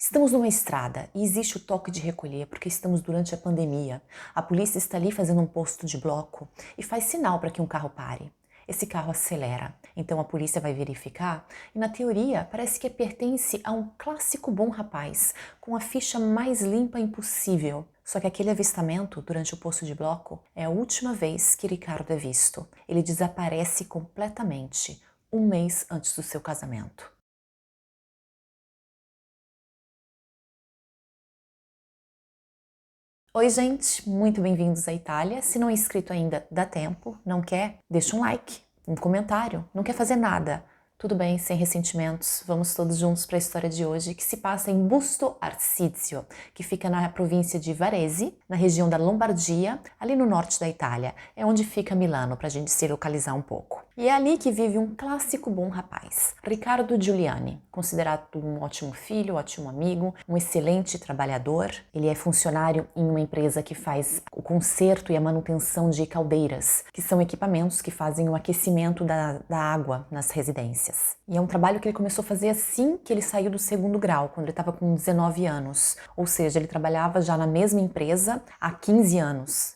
Estamos numa estrada e existe o toque de recolher porque estamos durante a pandemia. A polícia está ali fazendo um posto de bloco e faz sinal para que um carro pare. Esse carro acelera, então a polícia vai verificar e, na teoria, parece que pertence a um clássico bom rapaz, com a ficha mais limpa impossível. Só que aquele avistamento durante o posto de bloco é a última vez que Ricardo é visto. Ele desaparece completamente, um mês antes do seu casamento. Oi, gente, muito bem-vindos à Itália. Se não é inscrito ainda, dá tempo. Não quer? Deixa um like, um comentário. Não quer fazer nada? Tudo bem, sem ressentimentos. Vamos todos juntos para a história de hoje, que se passa em Busto Arsizio, que fica na província de Varese, na região da Lombardia, ali no norte da Itália. É onde fica Milano, para a gente se localizar um pouco. E é ali que vive um clássico bom rapaz, Riccardo Giuliani, considerado um ótimo filho, ótimo amigo, um excelente trabalhador. Ele é funcionário em uma empresa que faz o conserto e a manutenção de caldeiras, que são equipamentos que fazem o aquecimento da água nas residências. E é um trabalho que ele começou a fazer assim que ele saiu do segundo grau, quando ele estava com 19 anos. Ou seja, ele trabalhava já na mesma empresa há 15 anos.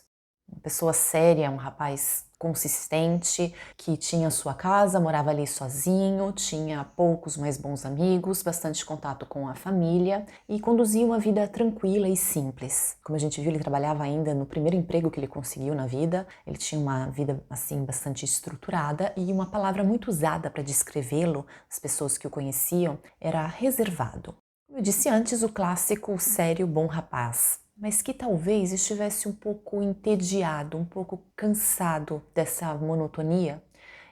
Uma pessoa séria, um rapaz consistente, que tinha sua casa, morava ali sozinho, tinha poucos, mas bons amigos, bastante contato com a família e conduzia uma vida tranquila e simples. Como a gente viu, ele trabalhava ainda no primeiro emprego que ele conseguiu na vida, ele tinha uma vida assim bastante estruturada e uma palavra muito usada para descrevê-lo, as pessoas que o conheciam, era reservado. Como eu disse antes, o clássico sério bom rapaz, mas que talvez estivesse um pouco entediado, um pouco cansado dessa monotonia.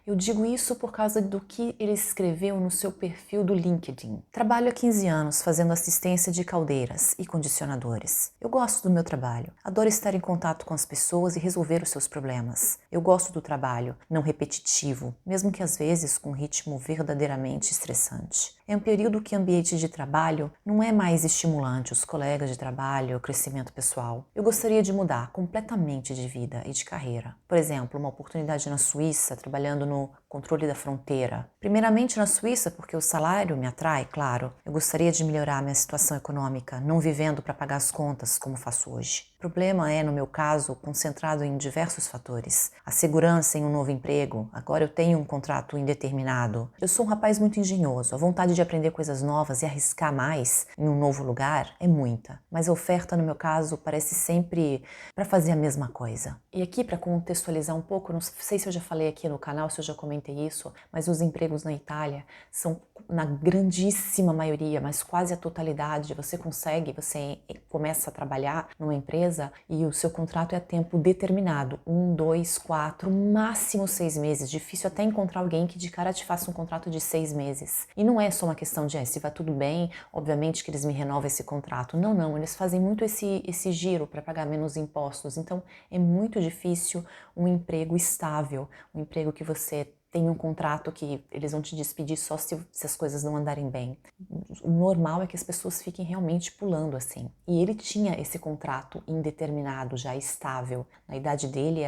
Eu digo isso por causa do que ele escreveu no seu perfil do LinkedIn. Trabalho há 15 anos fazendo assistência de caldeiras e condicionadores. Eu gosto do meu trabalho, adoro estar em contato com as pessoas e resolver os seus problemas. Eu gosto do trabalho, não repetitivo, mesmo que às vezes com um ritmo verdadeiramente estressante. É um período que o ambiente de trabalho não é mais estimulante, os colegas de trabalho, o crescimento pessoal. Eu gostaria de mudar completamente de vida e de carreira. Por exemplo, uma oportunidade na Suíça, trabalhando no controle da fronteira. Primeiramente na Suíça, porque o salário me atrai, claro. Eu gostaria de melhorar minha situação econômica, não vivendo para pagar as contas como faço hoje. O problema é, no meu caso, concentrado em diversos fatores. A segurança em um novo emprego, agora eu tenho um contrato indeterminado. Eu sou um rapaz muito engenhoso, a vontade de aprender coisas novas e arriscar mais em um novo lugar é muita. Mas a oferta, no meu caso, parece sempre para fazer a mesma coisa. E aqui, para contextualizar um pouco, não sei se eu já falei aqui no canal, se eu já comentei isso, mas os empregos na Itália são, na grandíssima maioria, mas quase a totalidade, você começa a trabalhar numa empresa e o seu contrato é a tempo determinado, 1, 2, 4, máximo 6 meses. Difícil até encontrar alguém que de cara te faça um contrato de 6 meses. E não é só uma questão de, se vai tudo bem, obviamente que eles me renovam esse contrato. Não, não, eles fazem muito esse giro para pagar menos impostos. Então é muito difícil um emprego estável, um emprego que você tem um contrato que eles vão te despedir só se as coisas não andarem bem. O normal é que as pessoas fiquem realmente pulando assim. E ele tinha esse contrato indeterminado, já estável. Na idade dele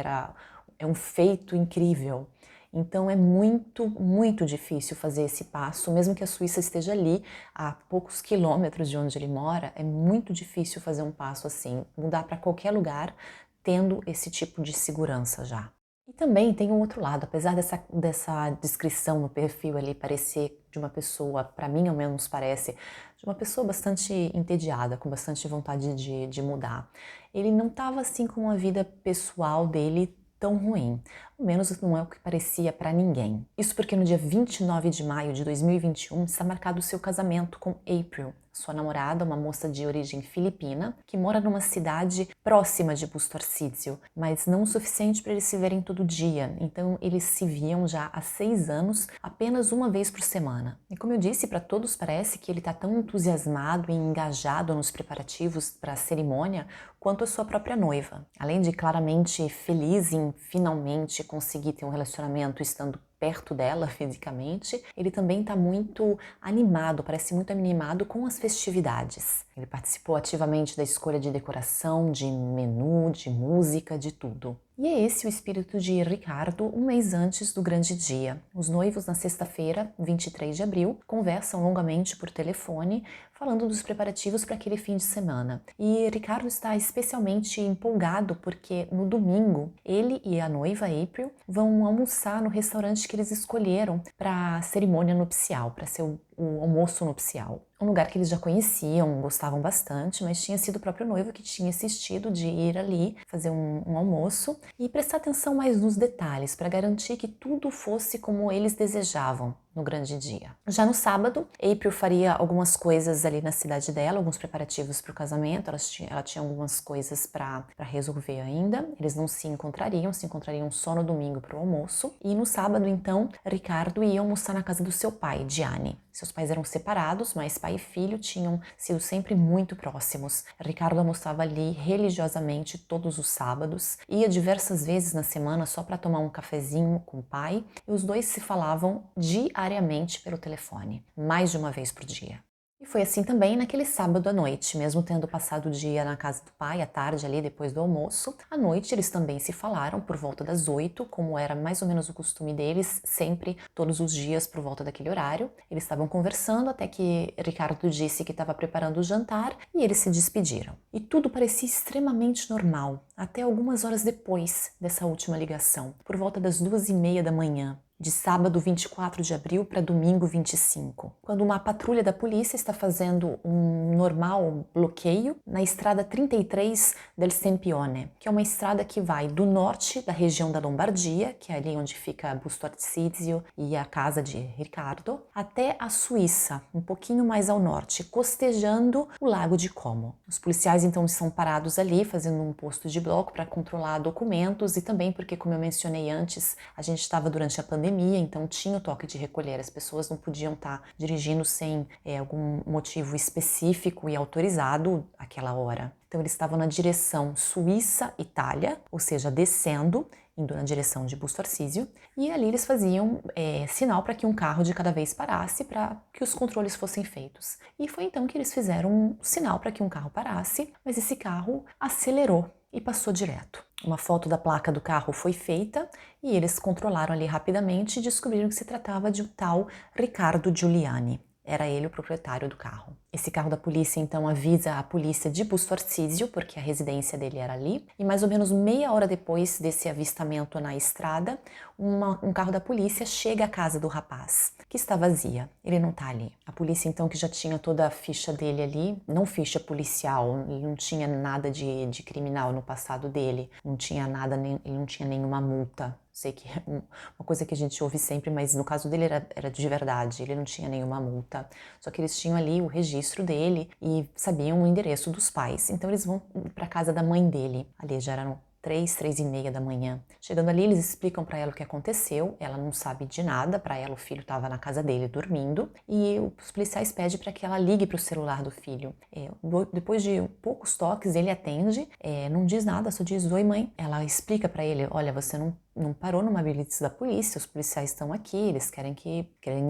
é um feito incrível. Então é muito, muito difícil fazer esse passo, mesmo que a Suíça esteja ali, a poucos quilômetros de onde ele mora, é muito difícil fazer um passo assim, mudar para qualquer lugar tendo esse tipo de segurança já. E também tem um outro lado, apesar dessa descrição no perfil ali parecer de uma pessoa, para mim ao menos parece, de uma pessoa bastante entediada, com bastante vontade de mudar. Ele não estava assim com a vida pessoal dele tão ruim. Ao menos não é o que parecia para ninguém. Isso porque no dia 29 de maio de 2021 está marcado o seu casamento com April, sua namorada, uma moça de origem filipina, que mora numa cidade próxima de Busto Arsizio, mas não o suficiente para eles se verem todo dia. Então eles se viam já há 6 anos, apenas uma vez por semana. E como eu disse, para todos parece que ele está tão entusiasmado e engajado nos preparativos para a cerimônia quanto a sua própria noiva. Além de claramente feliz em finalmente conseguir ter um relacionamento estando perto dela fisicamente, ele também está muito animado, parece muito animado com as festividades. Ele participou ativamente da escolha de decoração, de menu, de música, de tudo. E é esse o espírito de Ricardo um mês antes do grande dia. Os noivos, na sexta-feira, 23 de abril, conversam longamente por telefone, falando dos preparativos para aquele fim de semana. E Ricardo está especialmente empolgado porque no domingo ele e a noiva April vão almoçar no restaurante que eles escolheram para a cerimônia nupcial, para ser o almoço nupcial. Um lugar que eles já conheciam, gostavam bastante, mas tinha sido o próprio noivo que tinha insistido de ir ali fazer um almoço e prestar atenção mais nos detalhes para garantir que tudo fosse como eles desejavam no grande dia. Já no sábado, April faria algumas coisas ali na cidade dela, alguns preparativos para o casamento, ela tinha algumas coisas para resolver ainda, eles não se encontrariam só no domingo para o almoço, e no sábado então, Ricardo ia almoçar na casa do seu pai, Gianni. Seus pais eram separados, mas pai e filho tinham sido sempre muito próximos. Ricardo almoçava ali religiosamente todos os sábados, ia diversas vezes na semana só para tomar um cafezinho com o pai, e os dois se falavam diariamente pelo telefone, mais de uma vez por dia. E foi assim também naquele sábado à noite, mesmo tendo passado o dia na casa do pai, à tarde ali depois do almoço. À noite eles também se falaram por volta das 8, como era mais ou menos o costume deles, sempre, todos os dias por volta daquele horário. Eles estavam conversando até que Ricardo disse que estava preparando o jantar e eles se despediram. E tudo parecia extremamente normal, até algumas horas depois dessa última ligação, por volta das 2:30 da manhã. De sábado 24 de abril para domingo 25, quando uma patrulha da polícia está fazendo um normal bloqueio na estrada 33 del Sempione, que é uma estrada que vai do norte da região da Lombardia, que é ali onde fica Busto Arsizio e a casa de Ricardo, até a Suíça, um pouquinho mais ao norte, costejando o Lago de Como. Os policiais então são parados ali, fazendo um posto de bloco para controlar documentos e também porque, como eu mencionei antes, a gente estava durante a pandemia, então tinha o toque de recolher, as pessoas não podiam estar dirigindo sem algum motivo específico e autorizado àquela hora. Então eles estavam na direção Suíça-Itália, ou seja, descendo, indo na direção de Busto Arsizio, e ali eles faziam sinal para que um carro de cada vez parasse para que os controles fossem feitos. E foi então que eles fizeram um sinal para que um carro parasse, mas esse carro acelerou e passou direto. Uma foto da placa do carro foi feita e eles controlaram ali rapidamente e descobriram que se tratava de um tal Riccardo Giuliani. Era ele o proprietário do carro. Esse carro da polícia então avisa a polícia de Busto Arsizio, porque a residência dele era ali, e mais ou menos meia hora depois desse avistamento na estrada, um carro da polícia chega à casa do rapaz, que está vazia, ele não está ali. A polícia então, que já tinha toda a ficha dele ali, não ficha policial, ele não tinha nada de criminal no passado dele, não tinha nada, ele não tinha nenhuma multa. Sei que é uma coisa que a gente ouve sempre, mas no caso dele era de verdade, ele não tinha nenhuma multa. Só que eles tinham ali o registro dele e sabiam o endereço dos pais. Então eles vão para a casa da mãe dele. Ali já eram 3:30 da manhã. Chegando ali, eles explicam para ela o que aconteceu. Ela não sabe de nada. Para ela, o filho estava na casa dele dormindo. E os policiais pedem para que ela ligue para o celular do filho. Depois de poucos toques, ele atende. Não diz nada, só diz: "Oi, mãe". Ela explica para ele: "Olha, você não parou numa blitz da polícia, os policiais estão aqui, eles querem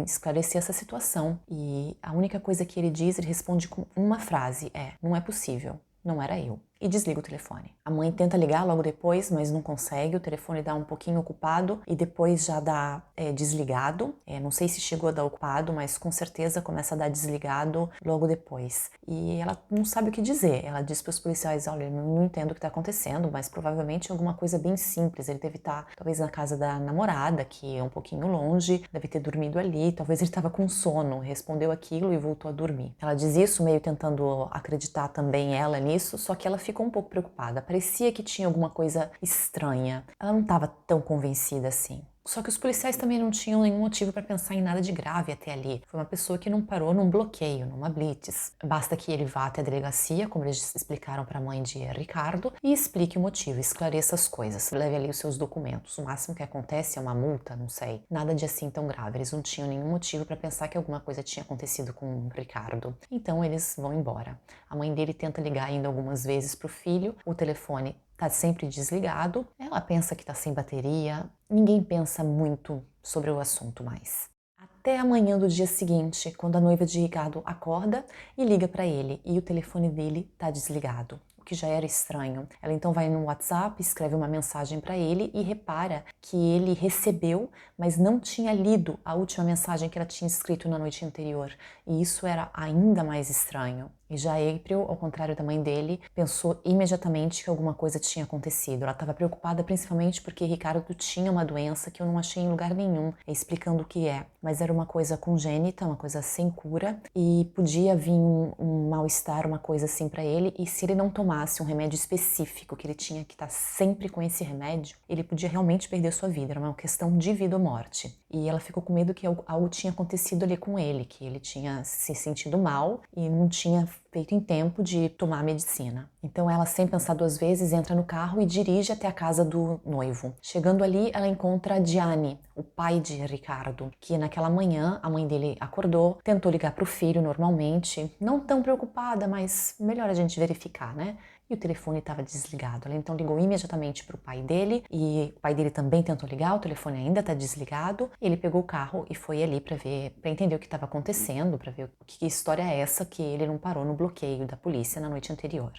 esclarecer essa situação". E a única coisa que ele diz, ele responde com uma frase: "Não é possível, não era eu". E desliga o telefone. A mãe tenta ligar logo depois, mas não consegue, o telefone dá um pouquinho ocupado e depois já dá desligado. Não sei se chegou a dar ocupado, mas com certeza começa a dar desligado logo depois. E ela não sabe o que dizer. Ela diz para os policiais: "Olha, eu não entendo o que está acontecendo, mas provavelmente alguma coisa bem simples. Ele deve estar talvez na casa da namorada, que é um pouquinho longe, deve ter dormido ali, talvez ele estava com sono, respondeu aquilo e voltou a dormir". Ela diz isso meio tentando acreditar também ela nisso, só que ela ficou um pouco preocupada, parecia que tinha alguma coisa estranha. Ela não estava tão convencida assim. Só que os policiais também não tinham nenhum motivo para pensar em nada de grave até ali. Foi uma pessoa que não parou num bloqueio, numa blitz. Basta que ele vá até a delegacia, como eles explicaram para a mãe de Ricardo, e explique o motivo, esclareça as coisas. Leve ali os seus documentos. O máximo que acontece é uma multa, não sei. Nada de assim tão grave. Eles não tinham nenhum motivo para pensar que alguma coisa tinha acontecido com Ricardo. Então eles vão embora. A mãe dele tenta ligar ainda algumas vezes para o filho. O telefone está sempre desligado, ela pensa que está sem bateria, ninguém pensa muito sobre o assunto mais. Até amanhã do dia seguinte, quando a noiva de Ricardo acorda e liga para ele e o telefone dele está desligado. O que já era estranho. Ela então vai no WhatsApp, escreve uma mensagem para ele e repara que ele recebeu, mas não tinha lido a última mensagem que ela tinha escrito na noite anterior. E isso era ainda mais estranho. E já April, ao contrário da mãe dele, pensou imediatamente que alguma coisa tinha acontecido. Ela estava preocupada principalmente porque Ricardo tinha uma doença que eu não achei em lugar nenhum, explicando o que é. Mas era uma coisa congênita, uma coisa sem cura, e podia vir um mal-estar, uma coisa assim para ele, e se ele não tomasse um remédio específico, que ele tinha que estar sempre com esse remédio, ele podia realmente perder sua vida, era uma questão de vida ou morte. E ela ficou com medo que algo tinha acontecido ali com ele, que ele tinha se sentido mal e não tinha feito em tempo de tomar a medicina. Então ela, sem pensar duas vezes, entra no carro e dirige até a casa do noivo. Chegando ali, ela encontra Gianni, o pai de Ricardo, que naquela manhã a mãe dele acordou, tentou ligar para o filho normalmente, não tão preocupada, mas melhor a gente verificar, né? E o telefone estava desligado. Ela então ligou imediatamente para o pai dele e o pai dele também tentou ligar, o telefone ainda está desligado. Ele pegou o carro e foi ali para ver, para entender o que estava acontecendo, para ver que história é essa que ele não parou no bloqueio da polícia na noite anterior.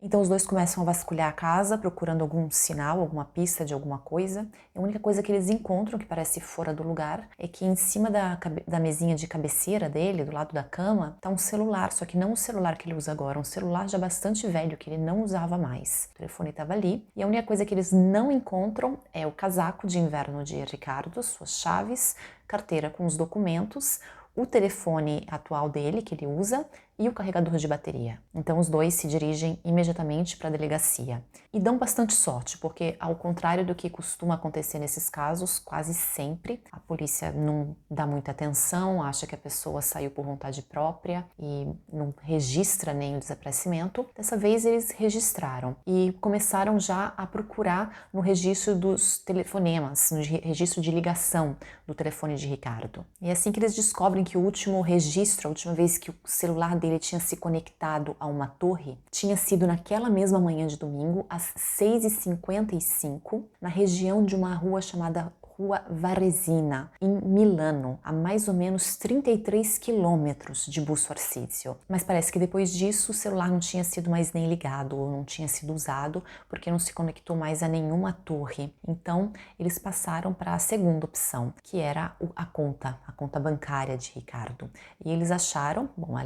Então os dois começam a vasculhar a casa, procurando algum sinal, alguma pista de alguma coisa. E a única coisa que eles encontram, que parece fora do lugar, é que em cima da mesinha de cabeceira dele, do lado da cama, está um celular, só que não o celular que ele usa agora, um celular já bastante velho, que ele não usava mais. O telefone estava ali, e a única coisa que eles não encontram é o casaco de inverno de Ricardo, suas chaves, carteira com os documentos, o telefone atual dele, que ele usa, e o carregador de bateria. Então os dois se dirigem imediatamente para a delegacia. E dão bastante sorte, porque ao contrário do que costuma acontecer nesses casos, quase sempre a polícia não dá muita atenção, acha que a pessoa saiu por vontade própria e não registra nem o desaparecimento. Dessa vez eles registraram e começaram já a procurar no registro dos telefonemas, no registro de ligação do telefone de Ricardo. E é assim que eles descobrem que o último registro, a última vez que o celular dele tinha se conectado a uma torre, tinha sido naquela mesma manhã de domingo, às 6h55, na região de uma rua chamada Rua Varesina, em Milano, a mais ou menos 33 quilômetros de Busto Arsizio. Mas parece que depois disso o celular não tinha sido mais nem ligado ou não tinha sido usado porque não se conectou mais a nenhuma torre. Então eles passaram para a segunda opção, que era a conta bancária de Ricardo. E eles acharam, bom,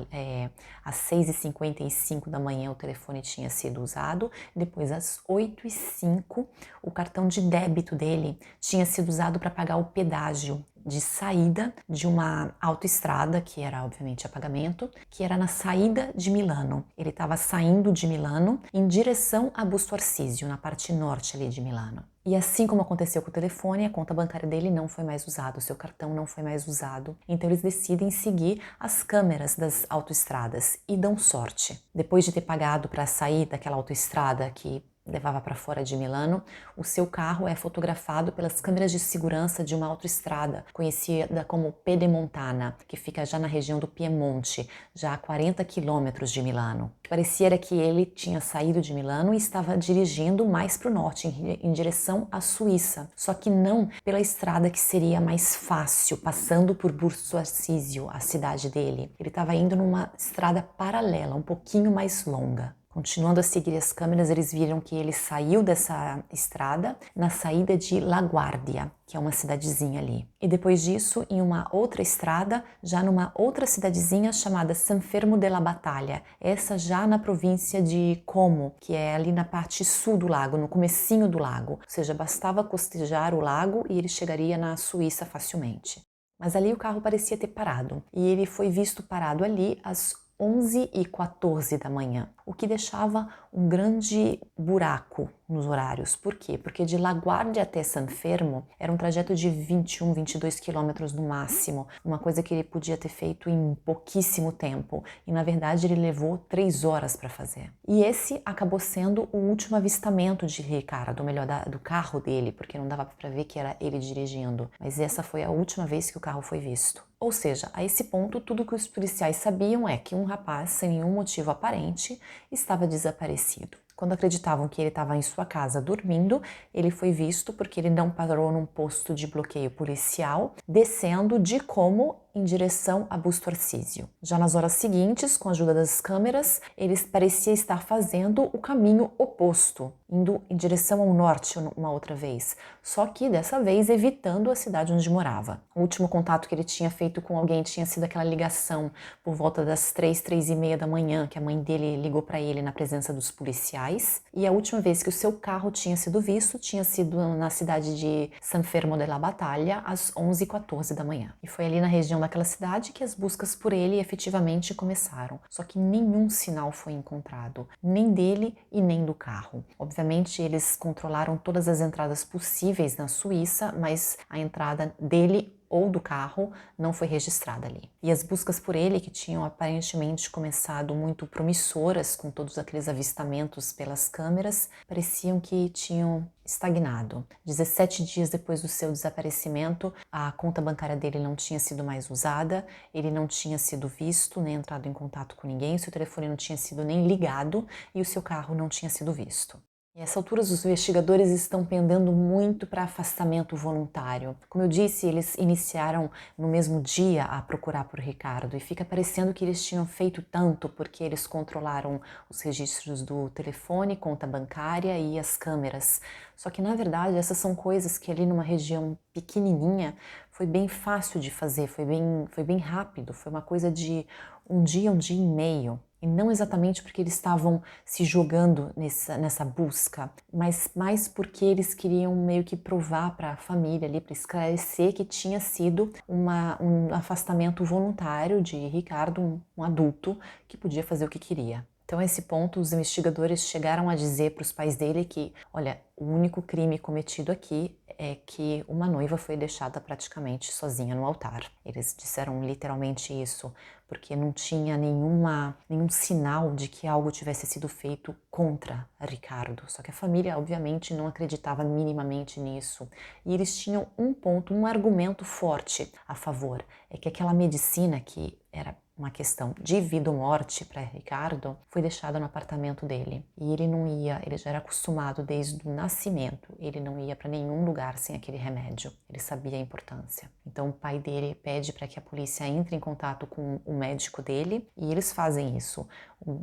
às 6h55 da manhã o telefone tinha sido usado, depois às 8h05 o cartão de débito dele tinha sido usado para pagar o pedágio de saída de uma autoestrada, que era obviamente a pagamento, que era na saída de Milano. Ele estava saindo de Milano em direção a Busto Arsizio, na parte norte ali de Milano. E assim como aconteceu com o telefone, a conta bancária dele não foi mais usada, o seu cartão não foi mais usado. Então eles decidem seguir as câmeras das autoestradas e dão sorte. Depois de ter pagado para sair daquela autoestrada que levava para fora de Milano, o seu carro é fotografado pelas câmeras de segurança de uma autoestrada, conhecida como Pedemontana, que fica já na região do Piemonte, já a 40 quilômetros de Milano. Parecia que ele tinha saído de Milano e estava dirigindo mais para o norte, em direção à Suíça, só que não pela estrada que seria mais fácil, passando por Busto Arsizio, a cidade dele. Ele estava indo numa estrada paralela, um pouquinho mais longa. Continuando a seguir as câmeras, eles viram que ele saiu dessa estrada na saída de La Guardia, que é uma cidadezinha ali. E depois disso, em uma outra estrada, já numa outra cidadezinha chamada San Fermo della Battaglia, essa já na província de Como, que é ali na parte sul do lago, no comecinho do lago. Ou seja, bastava costejar o lago e ele chegaria na Suíça facilmente. Mas ali o carro parecia ter parado, e ele foi visto parado ali às 11h14 da manhã, o que deixava um grande buraco nos horários. Por quê? Porque de La Guardia até San Fermo era um trajeto de 21, 22 quilômetros no máximo, uma coisa que ele podia ter feito em pouquíssimo tempo, e na verdade ele levou 3 horas para fazer. E esse acabou sendo o último avistamento de Ricardo, ou melhor, do carro dele, porque não dava para ver que era ele dirigindo, mas essa foi a última vez que o carro foi visto. Ou seja, a esse ponto, tudo que os policiais sabiam é que um rapaz, sem nenhum motivo aparente, estava desaparecido. Quando acreditavam que ele estava em sua casa dormindo, ele foi visto porque ele não parou num posto de bloqueio policial, descendo de Como em direção a Busto Arsísio. Já nas horas seguintes, com a ajuda das câmeras, ele parecia estar fazendo o caminho oposto, indo em direção ao norte uma outra vez, só que dessa vez evitando a cidade onde morava. O último contato que ele tinha feito com alguém tinha sido aquela ligação por volta das 3h30 da manhã, que a mãe dele ligou para ele na presença dos policiais, e a última vez que o seu carro tinha sido visto tinha sido na cidade de San Fermo della Battaglia às 11h14 da manhã. E foi ali na região daquela cidade que as buscas por ele efetivamente começaram, só que nenhum sinal foi encontrado, nem dele e nem do carro. Obviamente eles controlaram todas as entradas possíveis na Suíça, mas a entrada dele ou do carro não foi registrada ali. E as buscas por ele, que tinham aparentemente começado muito promissoras com todos aqueles avistamentos pelas câmeras, pareciam que tinham estagnado. 17 dias depois do seu desaparecimento, a conta bancária dele não tinha sido mais usada, ele não tinha sido visto, nem entrado em contato com ninguém, seu telefone não tinha sido nem ligado e o seu carro não tinha sido visto. E a essa altura, os investigadores estão pendendo muito para afastamento voluntário. Como eu disse, eles iniciaram no mesmo dia a procurar por Ricardo e fica parecendo que eles tinham feito tanto porque eles controlaram os registros do telefone, conta bancária e as câmeras. Só que, na verdade, essas são coisas que ali numa região pequenininha foi bem fácil de fazer, foi bem rápido, foi uma coisa de um dia e meio. E não exatamente porque eles estavam se jogando nessa busca, mas mais porque eles queriam meio que provar para a família ali, para esclarecer que tinha sido um afastamento voluntário de Ricardo, um adulto que podia fazer o que queria. Então, a esse ponto, os investigadores chegaram a dizer para os pais dele que, olha, o único crime cometido aqui é que uma noiva foi deixada praticamente sozinha no altar. Eles disseram literalmente isso, porque não tinha nenhum sinal de que algo tivesse sido feito contra Ricardo. Só que a família, obviamente, não acreditava minimamente nisso. E eles tinham um argumento forte a favor, é que aquela medicina que era uma questão de vida ou morte para Ricardo, foi deixada no apartamento dele. E ele já era acostumado desde o nascimento, ele não ia para nenhum lugar sem aquele remédio. Ele sabia a importância. Então o pai dele pede para que a polícia entre em contato com o médico dele e eles fazem isso.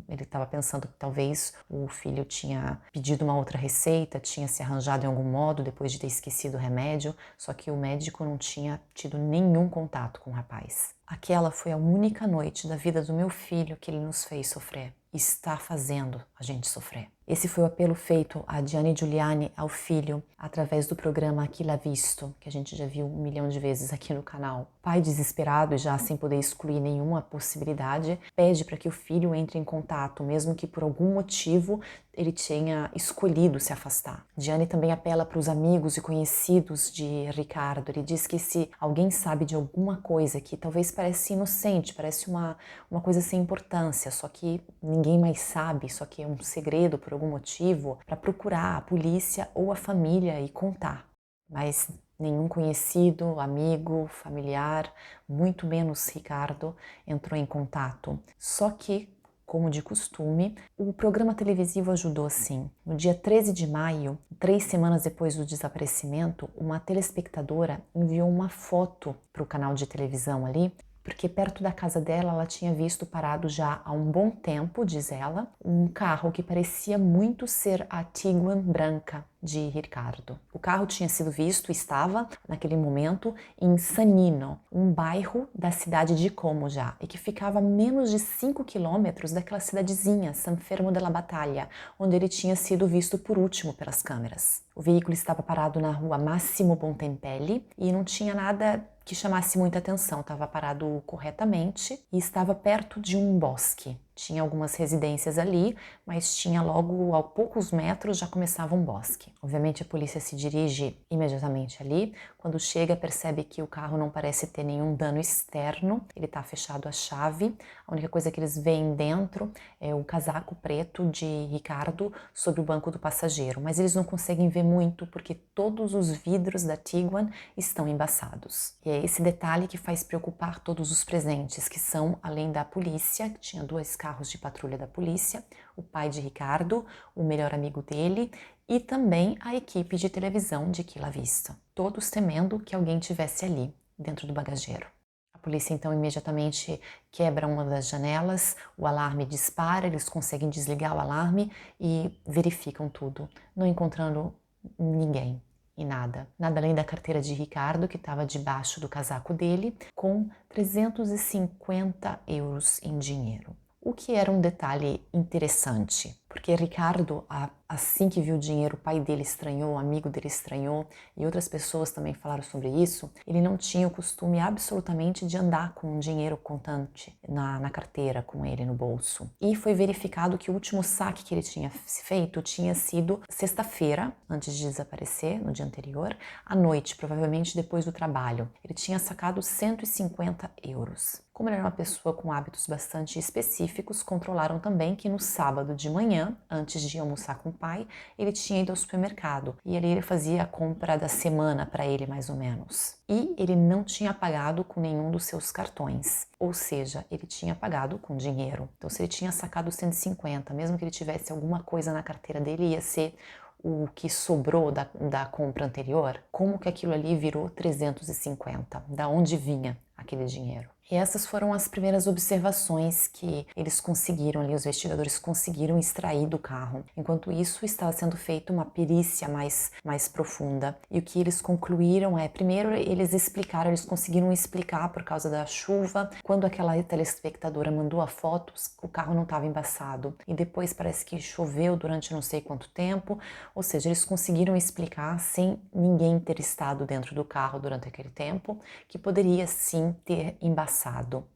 Ele estava pensando que talvez o filho tinha pedido uma outra receita, tinha se arranjado em algum modo depois de ter esquecido o remédio, só que o médico não tinha tido nenhum contato com o rapaz. Aquela foi a única noite da vida do meu filho que ele nos fez sofrer. Está fazendo a gente sofrer. Esse foi o apelo feito a Gianni Giuliani ao filho através do programa Chi l'ha visto, que a gente já viu 1 milhão de vezes aqui no canal. Pai desesperado e já sem poder excluir nenhuma possibilidade, pede para que o filho entre em contato, mesmo que por algum motivo ele tenha escolhido se afastar. Gianni também apela para os amigos e conhecidos de Ricardo. Ele diz que se alguém sabe de alguma coisa que talvez parece inocente, parece uma coisa sem importância, só que ninguém mais sabe, só que é um segredo por algum motivo, para procurar a polícia ou a família e contar. Mas nenhum conhecido, amigo, familiar, muito menos Ricardo, entrou em contato. Só que, como de costume, o programa televisivo ajudou sim. No dia 13 de maio, 3 semanas depois do desaparecimento, uma telespectadora enviou uma foto para o canal de televisão ali, porque perto da casa dela ela tinha visto parado já há um bom tempo, diz ela, um carro que parecia muito ser a Tiguan branca de Ricardo. O carro tinha sido visto, estava naquele momento em Sannino, um bairro da cidade de Como já, e que ficava a menos de 5 quilômetros daquela cidadezinha, San Fermo della Battaglia, onde ele tinha sido visto por último pelas câmeras. O veículo estava parado na rua Massimo Bontempelli e não tinha nada que chamasse muita atenção, estava parado corretamente e estava perto de um bosque. Tinha algumas residências ali, mas tinha logo a poucos metros já começava um bosque. Obviamente a polícia se dirige imediatamente ali. Quando chega, percebe que o carro não parece ter nenhum dano externo, ele está fechado à chave. A única coisa que eles veem dentro é o casaco preto de Ricardo sobre o banco do passageiro, mas eles não conseguem ver muito porque todos os vidros da Tiguan estão embaçados. E é esse detalhe que faz preocupar todos os presentes, que são, além da polícia, que tinha 2 carros de patrulha da polícia, o pai de Ricardo, o melhor amigo dele e também a equipe de televisão de Chi l'ha visto, todos temendo que alguém tivesse ali, dentro do bagageiro. A polícia então imediatamente quebra uma das janelas, o alarme dispara, eles conseguem desligar o alarme e verificam tudo, não encontrando ninguém e nada. Nada além da carteira de Ricardo, que estava debaixo do casaco dele, com 350 euros em dinheiro. O que era um detalhe interessante, porque Ricardo, assim que viu o dinheiro, o pai dele estranhou, o amigo dele estranhou, e outras pessoas também falaram sobre isso, ele não tinha o costume absolutamente de andar com um dinheiro contante na carteira, com ele no bolso. E foi verificado que o último saque que ele tinha feito tinha sido sexta-feira, antes de desaparecer, no dia anterior, à noite, provavelmente depois do trabalho. Ele tinha sacado 150 euros. Como ele era uma pessoa com hábitos bastante específicos, controlaram também que no sábado de manhã, antes de almoçar com o pai, ele tinha ido ao supermercado e ali ele fazia a compra da semana para ele, mais ou menos. E ele não tinha pagado com nenhum dos seus cartões, ou seja, ele tinha pagado com dinheiro. Então, se ele tinha sacado 150, mesmo que ele tivesse alguma coisa na carteira dele, ia ser o que sobrou da compra anterior. Como que aquilo ali virou 350? Da onde vinha aquele dinheiro? E essas foram as primeiras observações que eles conseguiram ali, os investigadores conseguiram extrair do carro. Enquanto isso, estava sendo feita uma perícia mais profunda. E o que eles concluíram é, primeiro eles conseguiram explicar por causa da chuva, quando aquela telespectadora mandou a foto, o carro não estava embaçado. E depois parece que choveu durante não sei quanto tempo, ou seja, eles conseguiram explicar sem ninguém ter estado dentro do carro durante aquele tempo, que poderia sim ter embaçado.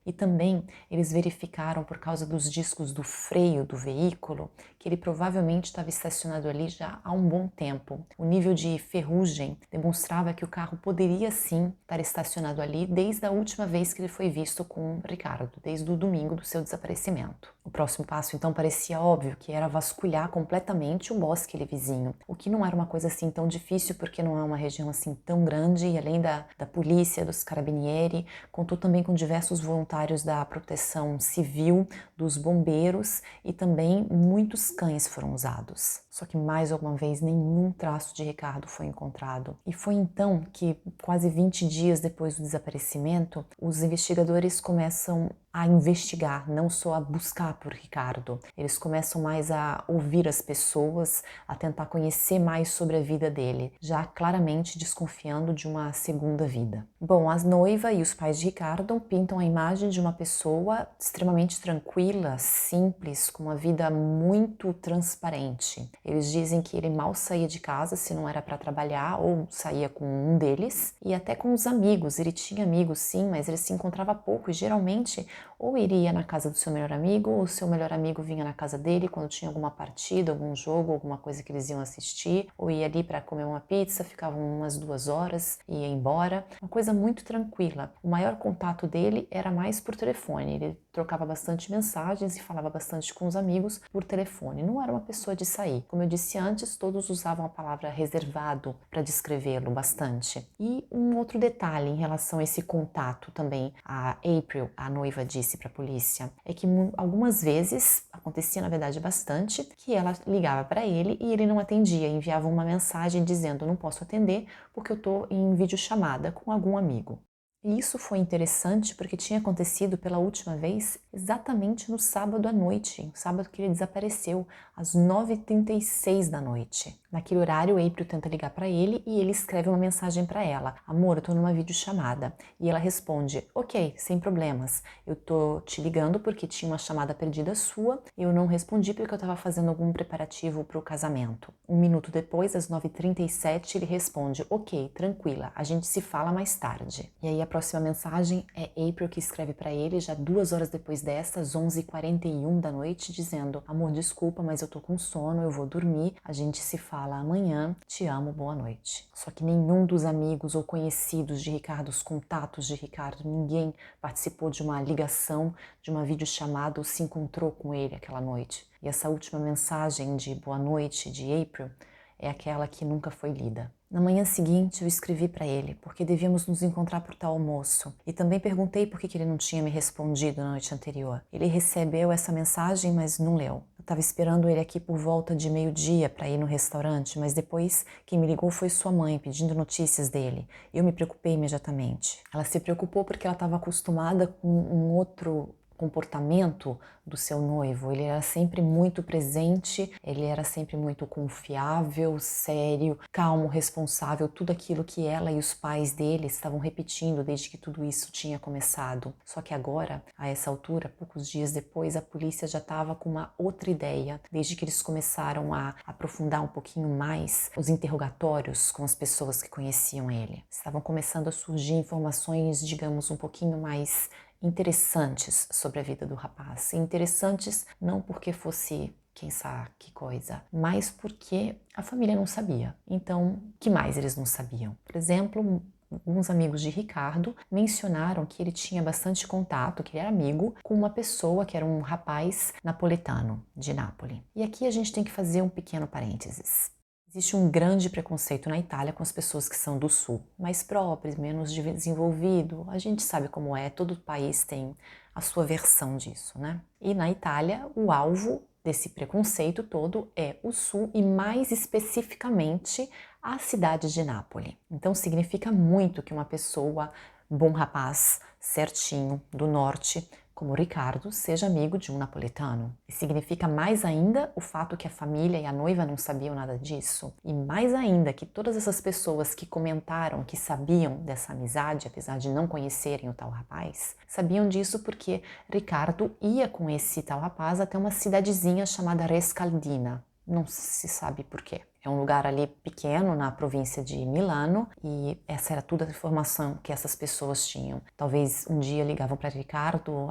E também eles verificaram por causa dos discos do freio do veículo que ele provavelmente estava estacionado ali já há um bom tempo. O nível de ferrugem demonstrava que o carro poderia sim estar estacionado ali desde a última vez que ele foi visto com o Ricardo, desde o domingo do seu desaparecimento. O próximo passo então parecia óbvio, que era vasculhar completamente o bosque ali vizinho, o que não era uma coisa assim tão difícil porque não é uma região assim tão grande e além da polícia, dos carabinieri, contou também com diversos voluntários da proteção civil, dos bombeiros e também muitos cães foram usados. Só que mais alguma vez nenhum traço de Ricardo foi encontrado. E foi então que, quase 20 dias depois do desaparecimento, os investigadores começam a investigar, não só a buscar por Ricardo. Eles começam mais a ouvir as pessoas, a tentar conhecer mais sobre a vida dele, já claramente desconfiando de uma segunda vida. Bom, a noiva e os pais de Ricardo pintam a imagem de uma pessoa extremamente tranquila, simples, com uma vida muito transparente. Eles dizem que ele mal saía de casa se não era para trabalhar ou saía com um deles e até com os amigos. Ele tinha amigos sim, mas ele se encontrava pouco e geralmente ou iria na casa do seu melhor amigo, ou o seu melhor amigo vinha na casa dele quando tinha alguma partida, algum jogo, alguma coisa que eles iam assistir, ou ia ali para comer uma pizza, ficavam umas 2 horas e ia embora. Uma coisa muito tranquila. O maior contato dele era mais por telefone. Ele trocava bastante mensagens e falava bastante com os amigos por telefone. Não era uma pessoa de sair. Como eu disse antes, todos usavam a palavra reservado para descrevê-lo bastante. E um outro detalhe em relação a esse contato também, a April, a noiva, disse para a polícia, é que algumas vezes, acontecia na verdade bastante, que ela ligava para ele e ele não atendia, enviava uma mensagem dizendo: não posso atender porque eu estou em videochamada com algum amigo. E isso foi interessante porque tinha acontecido pela última vez exatamente no sábado à noite, sábado que ele desapareceu, às 9h36 da noite. Naquele horário, April tenta ligar para ele e ele escreve uma mensagem para ela: amor, eu tô numa videochamada. E ela responde: ok, sem problemas, eu tô te ligando porque tinha uma chamada perdida sua, eu não respondi porque eu estava fazendo algum preparativo para o casamento. Um minuto depois, às 9h37, ele responde: ok, tranquila, a gente se fala mais tarde. E aí a próxima mensagem é April que escreve para ele já 2 horas depois dessa, às 11h41 da noite, dizendo: amor, desculpa, mas eu tô com sono, eu vou dormir, a gente se fala amanhã, te amo, boa noite. Só que nenhum dos amigos ou conhecidos de Ricardo, os contatos de Ricardo, ninguém participou de uma ligação, de uma videochamada ou se encontrou com ele aquela noite. E essa última mensagem de boa noite de April é aquela que nunca foi lida. Na manhã seguinte, eu escrevi para ele, porque devíamos nos encontrar por tal almoço. E também perguntei por que ele não tinha me respondido na noite anterior. Ele recebeu essa mensagem, mas não leu. Eu estava esperando ele aqui por volta de meio-dia para ir no restaurante, mas depois quem me ligou foi sua mãe pedindo notícias dele. Eu me preocupei imediatamente. Ela se preocupou porque ela estava acostumada com um outro comportamento do seu noivo. Ele era sempre muito presente, ele era sempre muito confiável, sério, calmo, responsável, tudo aquilo que ela e os pais dele estavam repetindo desde que tudo isso tinha começado. Só que agora, a essa altura, poucos dias depois, a polícia já estava com uma outra ideia, desde que eles começaram a aprofundar um pouquinho mais os interrogatórios com as pessoas que conheciam ele. Estavam começando a surgir informações, digamos, um pouquinho mais interessantes sobre a vida do rapaz. Interessantes não porque fosse, quem sabe que coisa, mas porque a família não sabia. Então, que mais eles não sabiam? Por exemplo, alguns amigos de Ricardo mencionaram que ele tinha bastante contato, que ele era amigo com uma pessoa que era um rapaz napolitano de Nápoles. E aqui a gente tem que fazer um pequeno parênteses. Existe um grande preconceito na Itália com as pessoas que são do sul, mais pobres, menos desenvolvido. A gente sabe como é, todo país tem a sua versão disso, né? E na Itália, o alvo desse preconceito todo é o sul e mais especificamente a cidade de Nápoles. Então significa muito que uma pessoa, bom rapaz, certinho, do norte, como Ricardo, seja amigo de um napolitano. E significa mais ainda o fato que a família e a noiva não sabiam nada disso. E mais ainda que todas essas pessoas que comentaram que sabiam dessa amizade, apesar de não conhecerem o tal rapaz, sabiam disso porque Ricardo ia com esse tal rapaz até uma cidadezinha chamada Rescaldina. Não se sabe por quê. É um lugar ali pequeno na província de Milano e essa era toda a informação que essas pessoas tinham. Talvez um dia ligavam para Ricardo,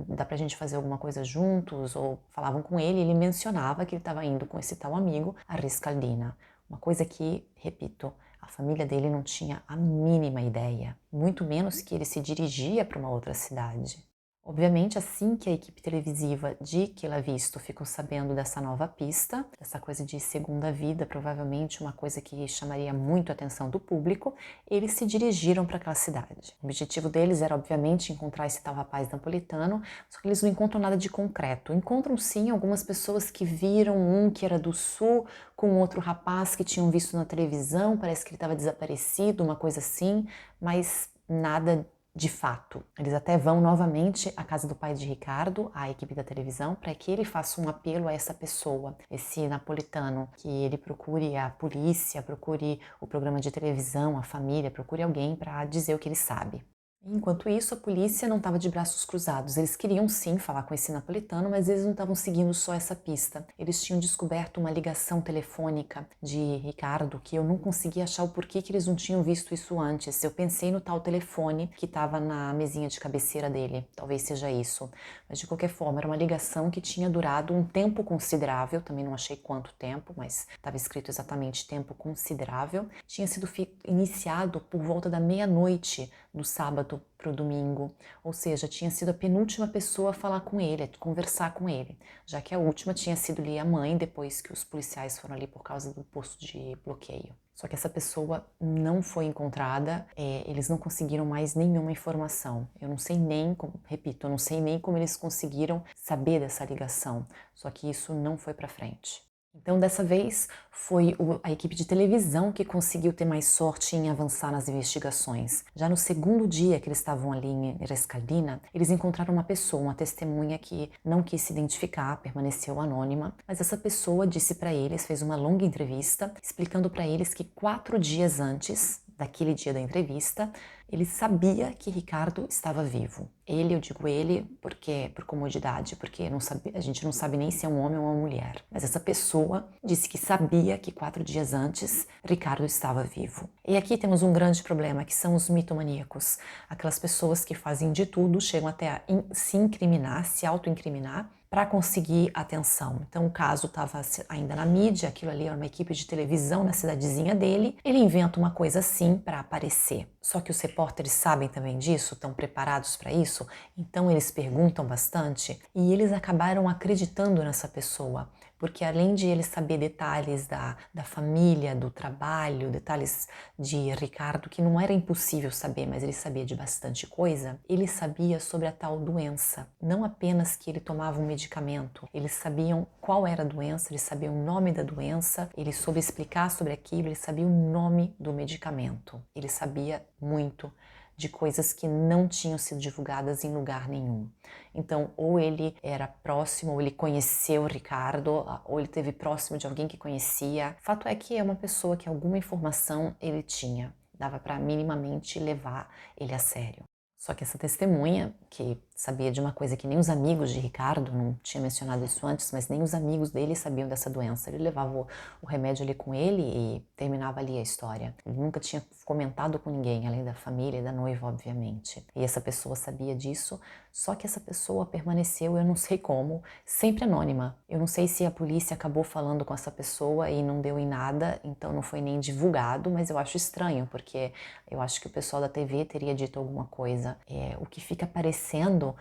dá pra gente fazer alguma coisa juntos? Ou falavam com ele e ele mencionava que ele estava indo com esse tal amigo a Riscaldina. Uma coisa que, repito, a família dele não tinha a mínima ideia, muito menos que ele se dirigia para uma outra cidade. Obviamente, assim que a equipe televisiva de Que L'ha Visto ficou sabendo dessa nova pista, dessa coisa de segunda vida, provavelmente uma coisa que chamaria muito a atenção do público, eles se dirigiram para aquela cidade. O objetivo deles era, obviamente, encontrar esse tal rapaz napolitano, só que eles não encontram nada de concreto. Encontram, sim, algumas pessoas que viram um que era do sul com outro rapaz que tinham visto na televisão, parece que ele estava desaparecido, uma coisa assim, mas nada de fato. Eles até vão novamente à casa do pai de Ricardo, à equipe da televisão, para que ele faça um apelo a essa pessoa, esse napolitano, que ele procure a polícia, procure o programa de televisão, a família, procure alguém para dizer o que ele sabe. Enquanto isso, a polícia não estava de braços cruzados. Eles queriam sim falar com esse napolitano, mas eles não estavam seguindo só essa pista. Eles tinham descoberto uma ligação telefônica de Ricardo que eu não conseguia achar o porquê que eles não tinham visto isso antes. Eu pensei no tal telefone que estava na mesinha de cabeceira dele. Talvez seja isso. Mas de qualquer forma, era uma ligação que tinha durado um tempo considerável. Também não achei quanto tempo, mas estava escrito exatamente tempo considerável. Tinha sido iniciado por volta da meia-noite do sábado para o domingo, ou seja, tinha sido a penúltima pessoa a falar com ele, a conversar com ele, já que a última tinha sido ali a mãe, depois que os policiais foram ali por causa do posto de bloqueio. Só que essa pessoa não foi encontrada, eles não conseguiram mais nenhuma informação. Eu não sei nem, repito, eu não sei nem como eles conseguiram saber dessa ligação, só que isso não foi para frente. Então, dessa vez, foi a equipe de televisão que conseguiu ter mais sorte em avançar nas investigações. Já no segundo dia que eles estavam ali em Rescaldina, eles encontraram uma pessoa, uma testemunha que não quis se identificar, permaneceu anônima, mas essa pessoa disse para eles, fez uma longa entrevista, explicando para eles que 4 dias antes daquele dia da entrevista, ele sabia que Ricardo estava vivo. Ele, eu digo ele, porque por comodidade, porque não sabe, a gente não sabe nem se é um homem ou uma mulher. Mas essa pessoa disse que sabia que 4 dias antes Ricardo estava vivo. E aqui temos um grande problema, que são os mitomaníacos. Aquelas pessoas que fazem de tudo, chegam até a se incriminar, se auto-incriminar, para conseguir atenção. Então o caso estava ainda na mídia, aquilo ali era uma equipe de televisão na cidadezinha dele, ele inventa uma coisa assim para aparecer. Só que os repórteres sabem também disso, estão preparados para isso, então eles perguntam bastante e eles acabaram acreditando nessa pessoa. Porque além de ele saber detalhes da família, do trabalho, detalhes de Ricardo, que não era impossível saber, mas ele sabia de bastante coisa, ele sabia sobre a tal doença. Não apenas que ele tomava um medicamento medicamento. Eles sabiam qual era a doença, eles sabiam o nome da doença, ele soube explicar sobre aquilo, ele sabia o nome do medicamento. Ele sabia muito de coisas que não tinham sido divulgadas em lugar nenhum. Então, ou ele era próximo, ou ele conheceu o Ricardo, ou ele esteve próximo de alguém que conhecia. Fato é que é uma pessoa que alguma informação ele tinha. Dava para minimamente levar ele a sério. Só que essa testemunha, que sabia de uma coisa que nem os amigos de Ricardo, não tinha mencionado isso antes, mas nem os amigos dele sabiam dessa doença. Ele levava o remédio ali com ele e terminava ali a história. Ele nunca tinha comentado com ninguém, além da família e da noiva, obviamente. E essa pessoa sabia disso, só que essa pessoa permaneceu, eu não sei como, sempre anônima. Eu não sei se a polícia acabou falando com essa pessoa e não deu em nada, então não foi nem divulgado, mas eu acho estranho, porque eu acho que o pessoal da TV teria dito alguma coisa. O que fica parecendo,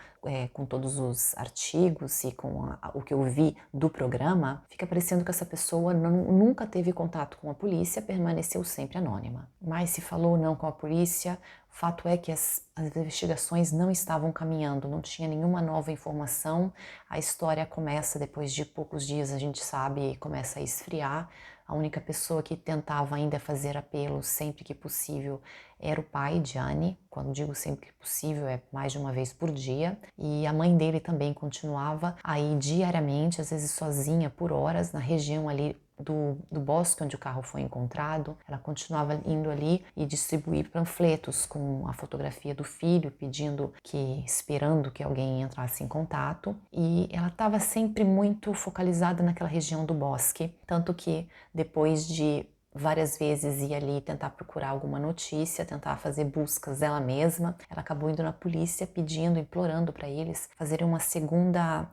com todos os artigos e com o que eu vi do programa, fica parecendo que essa pessoa nunca teve contato com a polícia, permaneceu sempre anônima. Mas se falou ou não com a polícia, o fato é que as investigações não estavam caminhando, não tinha nenhuma nova informação. A história começa, depois de poucos dias, a gente sabe, começa a esfriar. A única pessoa que tentava ainda fazer apelo sempre que possível era o pai, Gianni. Quando digo sempre que possível, é mais de uma vez por dia. E a mãe dele também continuava a ir diariamente, às vezes sozinha, por horas, na região ali do bosque onde o carro foi encontrado. Ela continuava indo ali e distribuir panfletos com a fotografia do filho, esperando que alguém entrasse em contato. E ela estava sempre muito focalizada naquela região do bosque, tanto que depois de várias vezes ir ali tentar procurar alguma notícia, tentar fazer buscas dela mesma, ela acabou indo na polícia pedindo, implorando para eles fazerem uma segunda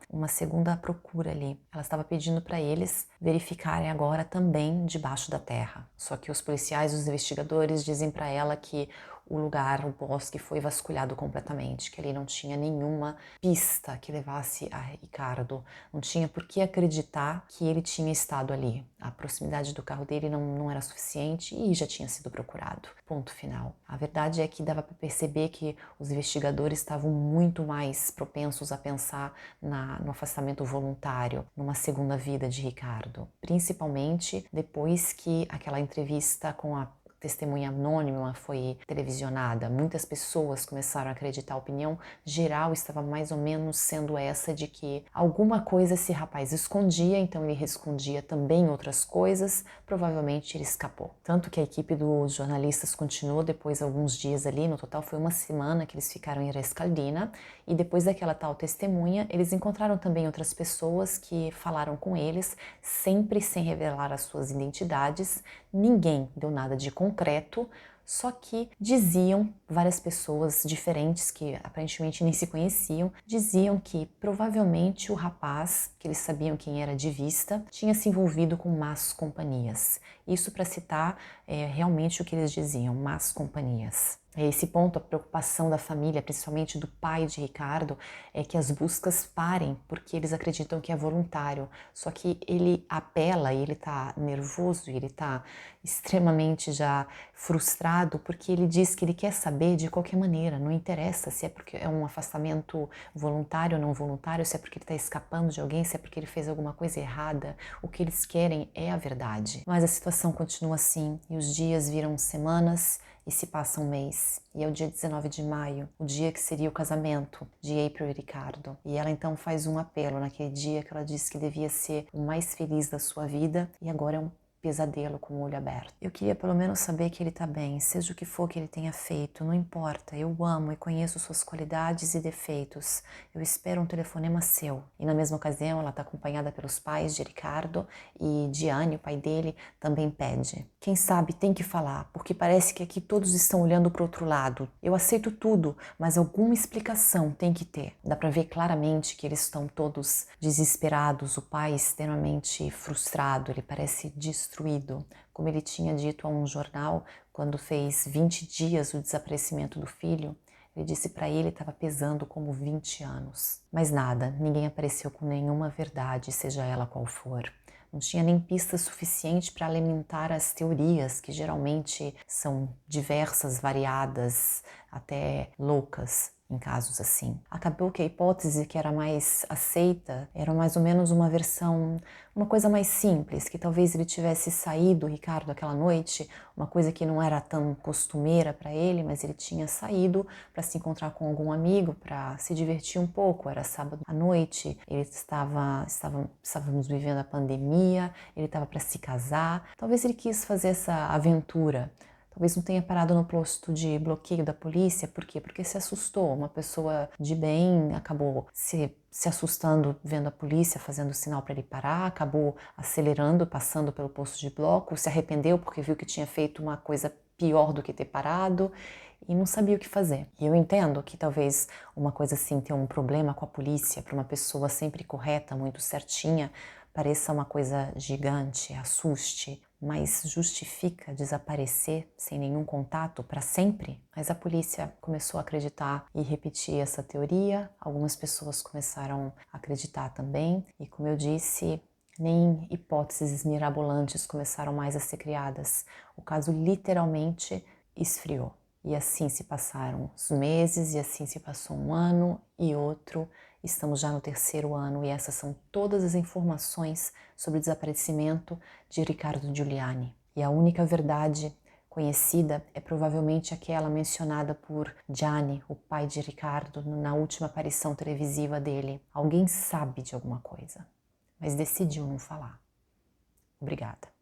procura ali. Ela estava pedindo para eles verificarem agora também debaixo da terra. Só que os policiais, os investigadores dizem para ela que o lugar, o bosque, foi vasculhado completamente, que ali não tinha nenhuma pista que levasse a Ricardo, não tinha por que acreditar que ele tinha estado ali. A proximidade do carro dele não era suficiente e já tinha sido procurado. Ponto final. A verdade é que dava para perceber que os investigadores estavam muito mais propensos a pensar no afastamento voluntário, numa segunda vida de Ricardo, principalmente depois que aquela entrevista com a testemunha anônima foi televisionada. Muitas pessoas começaram a acreditar. A opinião geral estava mais ou menos sendo essa de que alguma coisa esse rapaz escondia, então ele escondia também outras coisas, provavelmente ele escapou. Tanto que a equipe dos jornalistas continuou depois alguns dias ali, no total foi uma semana que eles ficaram em Rescaldina, e depois daquela tal testemunha, eles encontraram também outras pessoas que falaram com eles, sempre sem revelar as suas identidades. Ninguém deu nada de concreto, só que diziam, várias pessoas diferentes que aparentemente nem se conheciam, diziam que provavelmente o rapaz, que eles sabiam quem era de vista, tinha se envolvido com más companhias. Isso para citar realmente o que eles diziam, más companhias. Esse ponto, a preocupação da família, principalmente do pai de Ricardo, é que as buscas parem, porque eles acreditam que é voluntário. Só que ele apela e ele tá nervoso, e ele tá extremamente já frustrado, porque ele diz que ele quer saber de qualquer maneira, não interessa se é porque é um afastamento voluntário ou não voluntário, se é porque ele está escapando de alguém, se é porque ele fez alguma coisa errada. O que eles querem é a verdade. Mas a situação continua assim, e os dias viram semanas, e se passa um mês, e é o dia 19 de maio, o dia que seria o casamento de April e Ricardo. E ela então faz um apelo naquele dia que ela disse que devia ser o mais feliz da sua vida, e agora é um pesadelo com o olho aberto. Eu queria pelo menos saber que ele tá bem, seja o que for que ele tenha feito, não importa, eu amo e conheço suas qualidades e defeitos. Eu espero um telefonema seu. E na mesma ocasião ela tá acompanhada pelos pais de Ricardo e Gianni, o pai dele, também pede. Quem sabe tem que falar, porque parece que aqui todos estão olhando para o outro lado. Eu aceito tudo, mas alguma explicação tem que ter. Dá para ver claramente que eles estão todos desesperados, o pai extremamente frustrado, ele parece destruído. Como ele tinha dito a um jornal, quando fez 20 dias o desaparecimento do filho, ele disse para ele estava pesando como 20 anos. Mas nada, ninguém apareceu com nenhuma verdade, seja ela qual for. Não tinha nem pista suficiente para alimentar as teorias, que geralmente são diversas, variadas, até loucas. em casos assim. Acabou que a hipótese que era mais aceita era mais ou menos uma versão, uma coisa mais simples, que talvez ele tivesse saído, Ricardo, aquela noite, uma coisa que não era tão costumeira para ele, mas ele tinha saído para se encontrar com algum amigo, para se divertir um pouco. Era sábado à noite, estávamos vivendo a pandemia, ele estava para se casar, talvez ele quis fazer essa aventura. Talvez não tenha parado no posto de bloqueio da polícia. Por quê? Porque se assustou. Uma pessoa de bem acabou se assustando vendo a polícia, fazendo sinal para ele parar, acabou acelerando, passando pelo posto de bloco, se arrependeu porque viu que tinha feito uma coisa pior do que ter parado e não sabia o que fazer. E eu entendo que talvez uma coisa assim, ter um problema com a polícia para uma pessoa sempre correta, muito certinha, pareça uma coisa gigante, assuste, mas justifica desaparecer sem nenhum contato para sempre? Mas a polícia começou a acreditar e repetir essa teoria, algumas pessoas começaram a acreditar também, e como eu disse, nem hipóteses mirabolantes começaram mais a ser criadas. O caso literalmente esfriou. E assim se passaram os meses, e assim se passou um ano e outro. Estamos já no 3º ano e essas são todas as informações sobre o desaparecimento de Riccardo Giuliani. E a única verdade conhecida é provavelmente aquela mencionada por Gianni, o pai de Riccardo, na última aparição televisiva dele. Alguém sabe de alguma coisa, mas decidiu não falar. Obrigada.